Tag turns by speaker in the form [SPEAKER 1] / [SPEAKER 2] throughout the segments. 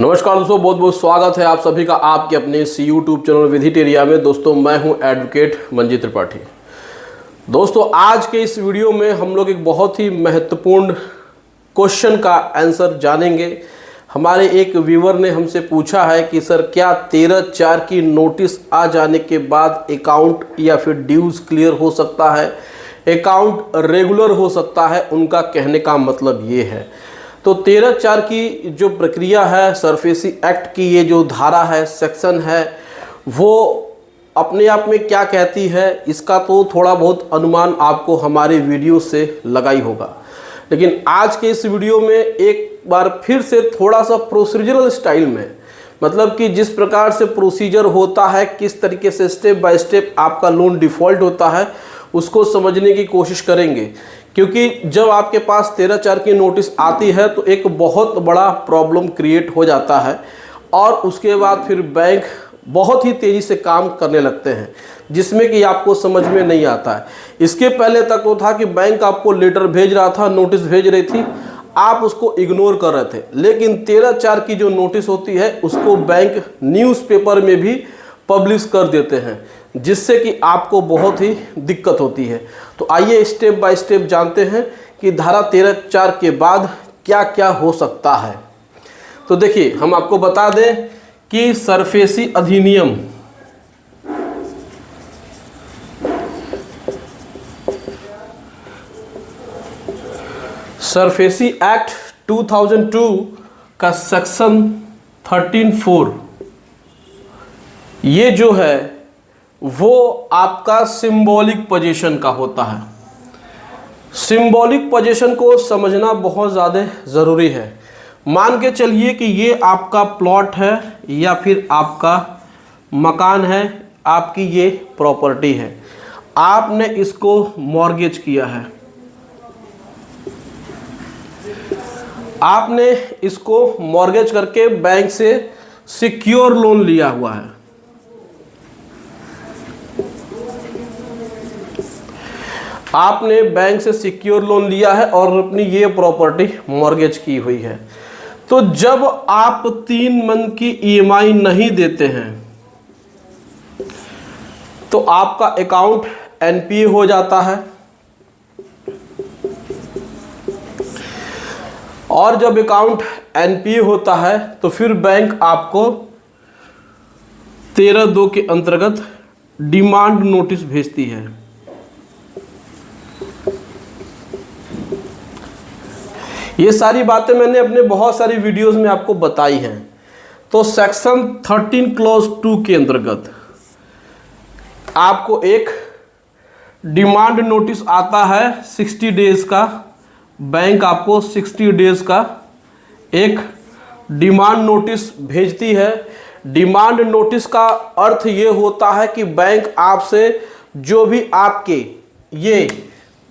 [SPEAKER 1] नमस्कार दोस्तों, बहुत बहुत स्वागत है आप सभी का आपके अपने इस यूट्यूब चैनल विधिटेरिया में। दोस्तों मैं हूं एडवोकेट मंजीत त्रिपाठी। दोस्तों आज के इस वीडियो में हम लोग एक बहुत ही महत्वपूर्ण क्वेश्चन का आंसर जानेंगे। हमारे एक व्यूअर ने हमसे पूछा है कि सर क्या 13/4 की नोटिस आ जाने के बाद अकाउंट या फिर ड्यूज क्लियर हो सकता है, अकाउंट रेगुलर हो सकता है। उनका कहने का मतलब ये है। तो 13/4 की जो प्रक्रिया है, सरफेसी एक्ट की ये जो धारा है, सेक्शन है, वो अपने आप में क्या कहती है इसका तो थोड़ा बहुत अनुमान आपको हमारे वीडियो से लगा ही होगा। लेकिन आज के इस वीडियो में एक बार फिर से थोड़ा सा प्रोसीजरल स्टाइल में, मतलब कि जिस प्रकार से प्रोसीजर होता है, किस तरीके से स्टेप बाय स्टेप आपका लोन डिफ़ॉल्ट होता है, उसको समझने की कोशिश करेंगे। क्योंकि जब आपके पास 13/4 की नोटिस आती है तो एक बहुत बड़ा प्रॉब्लम क्रिएट हो जाता है और उसके बाद फिर बैंक बहुत ही तेज़ी से काम करने लगते हैं, जिसमें कि आपको समझ में नहीं आता है। इसके पहले तक तो था कि बैंक आपको लेटर भेज रहा था, नोटिस भेज रही थी, आप उसको इग्नोर कर रहे थे। लेकिन 13/4 की जो नोटिस होती है उसको बैंक न्यूज़पेपर में भी पब्लिश कर देते हैं, जिससे कि आपको बहुत ही दिक्कत होती है। तो आइए स्टेप बाय स्टेप जानते हैं कि धारा 13/4 के बाद क्या क्या हो सकता है। तो देखिए, हम आपको बता दें कि सरफेसी अधिनियम सरफेसी एक्ट 2002 का सेक्शन 13(4) ये जो है वो आपका सिंबॉलिक पोजीशन का होता है। सिंबॉलिक पोजीशन को समझना बहुत ज़्यादा ज़रूरी है। मान के चलिए कि ये आपका प्लॉट है या फिर आपका मकान है, आपकी ये प्रॉपर्टी है, आपने इसको मॉर्गेज किया है, आपने इसको मॉर्गेज करके बैंक से सिक्योर लोन लिया हुआ है। आपने बैंक से सिक्योर लोन लिया है और अपनी ये प्रॉपर्टी मॉर्गेज की हुई है। तो जब आप 3 मंथ की ईएमआई नहीं देते हैं तो आपका अकाउंट एनपीए हो जाता है, और जब अकाउंट एनपीए होता है तो फिर बैंक आपको 13(2) के अंतर्गत डिमांड नोटिस भेजती है। ये सारी बातें मैंने अपने बहुत सारी वीडियोस में आपको बताई हैं। तो सेक्शन 13 क्लॉज 2 के अंतर्गत आपको एक डिमांड नोटिस आता है 60 डेज का। बैंक आपको 60 डेज का एक डिमांड नोटिस भेजती है। डिमांड नोटिस का अर्थ ये होता है कि बैंक आपसे जो भी आपके ये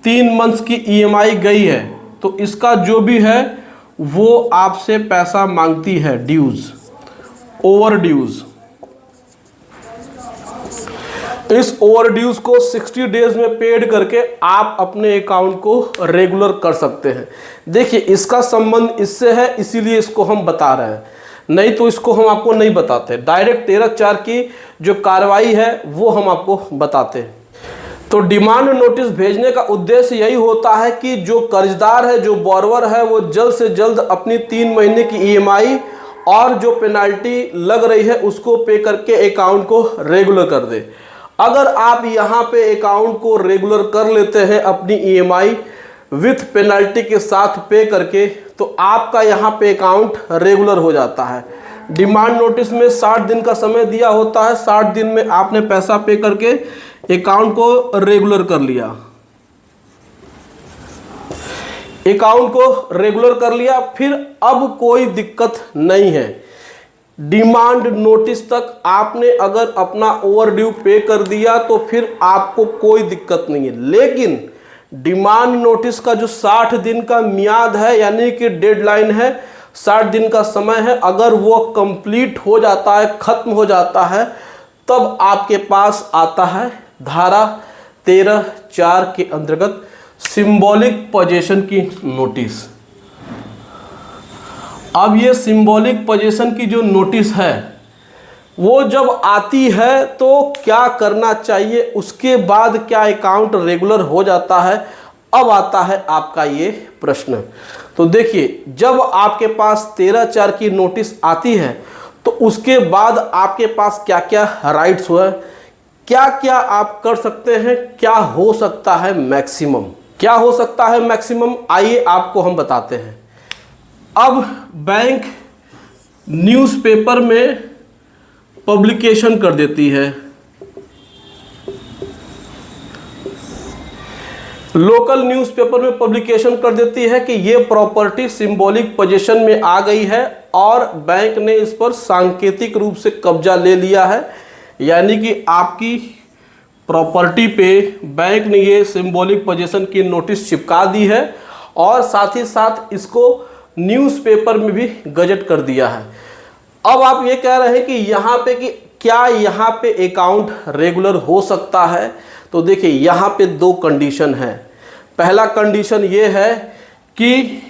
[SPEAKER 1] 3 मंथ्स की ईएमआई गई है तो इसका जो भी है वो आपसे पैसा मांगती है, ड्यूज, ओवर ड्यूज। इस ओवर ड्यूज को 60 डेज में पेड करके आप अपने अकाउंट को रेगुलर कर सकते हैं। देखिए, इसका संबंध इससे है, इसीलिए इसको हम बता रहे हैं, नहीं तो इसको हम आपको नहीं बताते। डायरेक्ट 13/4 की जो कार्रवाई है वो हम आपको बताते हैं। तो डिमांड नोटिस भेजने का उद्देश्य यही होता है कि जो कर्जदार है, जो बोरोवर है, वो जल्द से जल्द अपनी 3 महीने की ईएमआई और जो पेनाल्टी लग रही है उसको पे करके अकाउंट को रेगुलर कर दे। अगर आप यहाँ पे अकाउंट को रेगुलर कर लेते हैं अपनी ईएमआई विथ पेनल्टी के साथ पे करके, तो आपका यहाँ पे अकाउंट रेगुलर हो जाता है। डिमांड नोटिस में 60 दिन का समय दिया होता है। 60 दिन में आपने पैसा पे करके अकाउंट को रेगुलर कर लिया, अकाउंट को रेगुलर कर लिया, फिर अब कोई दिक्कत नहीं है। डिमांड नोटिस तक आपने अगर अपना ओवर ड्यू पे कर दिया तो फिर आपको कोई दिक्कत नहीं है। लेकिन डिमांड नोटिस का जो 60 दिन का मियाद है, यानी कि डेडलाइन है, 60 दिन का समय है, अगर वो कंप्लीट हो जाता है, खत्म हो जाता है, तब आपके पास आता है धारा 13/4 के अंतर्गत सिंबॉलिक पोजीशन की नोटिस। अब ये सिंबॉलिक पोजीशन की जो नोटिस है वो जब आती है तो क्या करना चाहिए, उसके बाद क्या अकाउंट रेगुलर हो जाता है। अब आता है आपका ये प्रश्न। तो देखिए, जब आपके पास 13/4 की नोटिस आती है तो उसके बाद आपके पास क्या क्या राइट्स हुआ, क्या क्या आप कर सकते हैं, क्या हो सकता है मैक्सिमम, क्या हो सकता है मैक्सिमम, आइए आपको हम बताते हैं। अब बैंक न्यूज़पेपर में पब्लिकेशन कर देती है, लोकल न्यूज़पेपर में पब्लिकेशन कर देती है कि ये प्रॉपर्टी सिंबॉलिक पोजीशन में आ गई है और बैंक ने इस पर सांकेतिक रूप से कब्जा ले लिया है। यानी कि आपकी प्रॉपर्टी पे बैंक ने ये सिंबॉलिक पोजीशन की नोटिस चिपका दी है और साथ ही साथ इसको न्यूज़पेपर में भी गजट कर दिया है। अब आप ये कह रहे हैं कि यहाँ पे कि क्या यहाँ पे अकाउंट रेगुलर हो सकता है। तो देखिए, यहाँ पे दो कंडीशन है। पहला कंडीशन ये है कि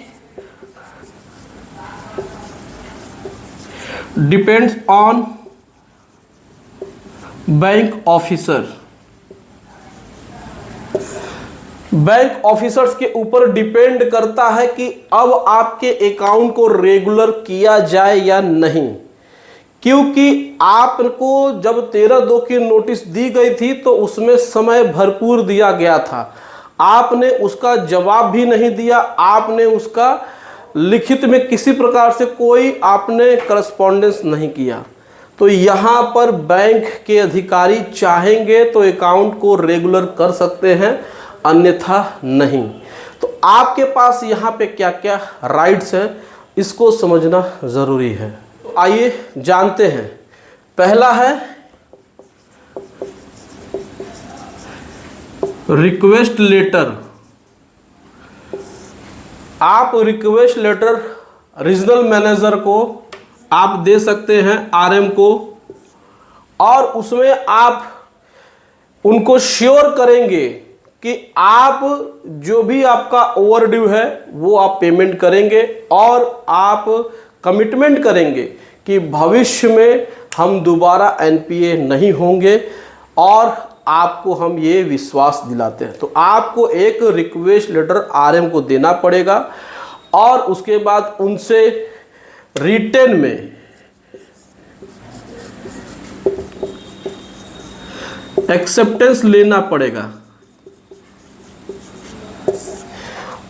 [SPEAKER 1] depends on bank officer, bank officers के ऊपर डिपेंड करता है कि अब आपके अकाउंट को रेगुलर किया जाए या नहीं। क्योंकि आपको जब 13/2 की नोटिस दी गई थी तो उसमें समय भरपूर दिया गया था, आपने उसका जवाब भी नहीं दिया, आपने उसका लिखित में किसी प्रकार से कोई आपने करस्पॉन्डेंस नहीं किया। तो यहाँ पर बैंक के अधिकारी चाहेंगे तो अकाउंट को रेगुलर कर सकते हैं, अन्यथा नहीं। तो आपके पास यहाँ पे क्या क्या राइट्स हैं, इसको समझना ज़रूरी है। तो आइए जानते हैं। पहला है रिक्वेस्ट लेटर। आप रिक्वेस्ट लेटर रीजनल मैनेजर को आप दे सकते हैं, आरएम को, और उसमें आप उनको श्योर करेंगे कि आप जो भी आपका ओवरड्यू है वो आप पेमेंट करेंगे और आप कमिटमेंट करेंगे कि भविष्य में हम दोबारा एनपीए नहीं होंगे, और आपको हम ये विश्वास दिलाते हैं। तो आपको एक रिक्वेस्ट लेटर आरएम को देना पड़ेगा और उसके बाद उनसे रिटन में एक्सेप्टेंस लेना पड़ेगा।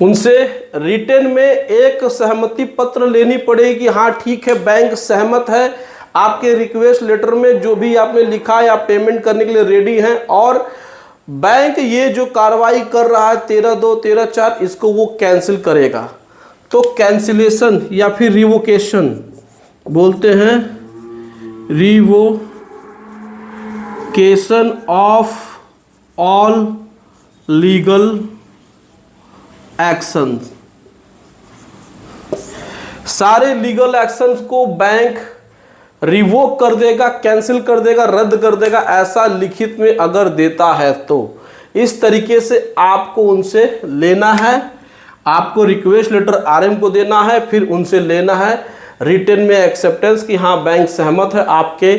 [SPEAKER 1] उनसे रिटन में एक सहमति पत्र लेनी पड़ेगी कि हाँ ठीक है, बैंक सहमत है, आपके रिक्वेस्ट लेटर में जो भी आपने लिखा है आप पेमेंट करने के लिए रेडी हैं, और बैंक ये जो कार्रवाई कर रहा है 13/2 13/4 इसको वो कैंसिल करेगा। तो कैंसिलेशन या फिर रिवोकेशन बोलते हैं, revocation of all legal actions. सारे लीगल एक्शंस को बैंक रिवोक कर देगा, कैंसिल कर देगा, रद्द कर देगा, ऐसा लिखित में अगर देता है तो। इस तरीके से आपको उनसे लेना है, आपको रिक्वेस्ट लेटर आरएम को देना है, फिर उनसे लेना है रिटन में एक्सेप्टेंस कि हाँ बैंक सहमत है, आपके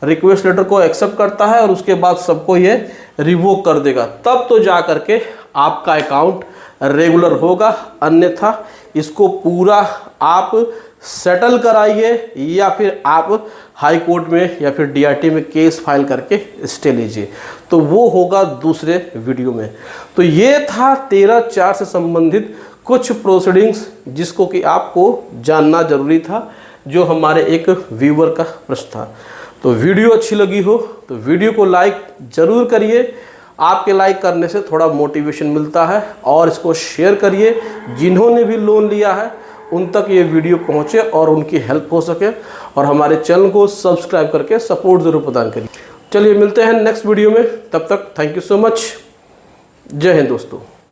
[SPEAKER 1] रिक्वेस्ट लेटर को एक्सेप्ट करता है, और उसके बाद सबको ये रिवोक कर देगा। तब तो जा करके आपका अकाउंट रेगुलर होगा, अन्यथा इसको पूरा आप सेटल कराइए या फिर आप हाई कोर्ट में या फिर डीआरटी में केस फाइल करके स्टे लीजिए। तो वो होगा दूसरे वीडियो में। तो ये था 13/4 से संबंधित कुछ प्रोसीडिंग्स जिसको कि आपको जानना जरूरी था, जो हमारे एक व्यूअर का प्रश्न था। तो वीडियो अच्छी लगी हो तो वीडियो को लाइक ज़रूर करिए, आपके लाइक करने से थोड़ा मोटिवेशन मिलता है, और इसको शेयर करिए, जिन्होंने भी लोन लिया है उन तक ये वीडियो पहुंचे और उनकी हेल्प हो सके, और हमारे चैनल को सब्सक्राइब करके सपोर्ट ज़रूर प्रदान करिए। चलिए मिलते हैं नेक्स्ट वीडियो में, तब तक थैंक यू सो मच। जय हिंद दोस्तों।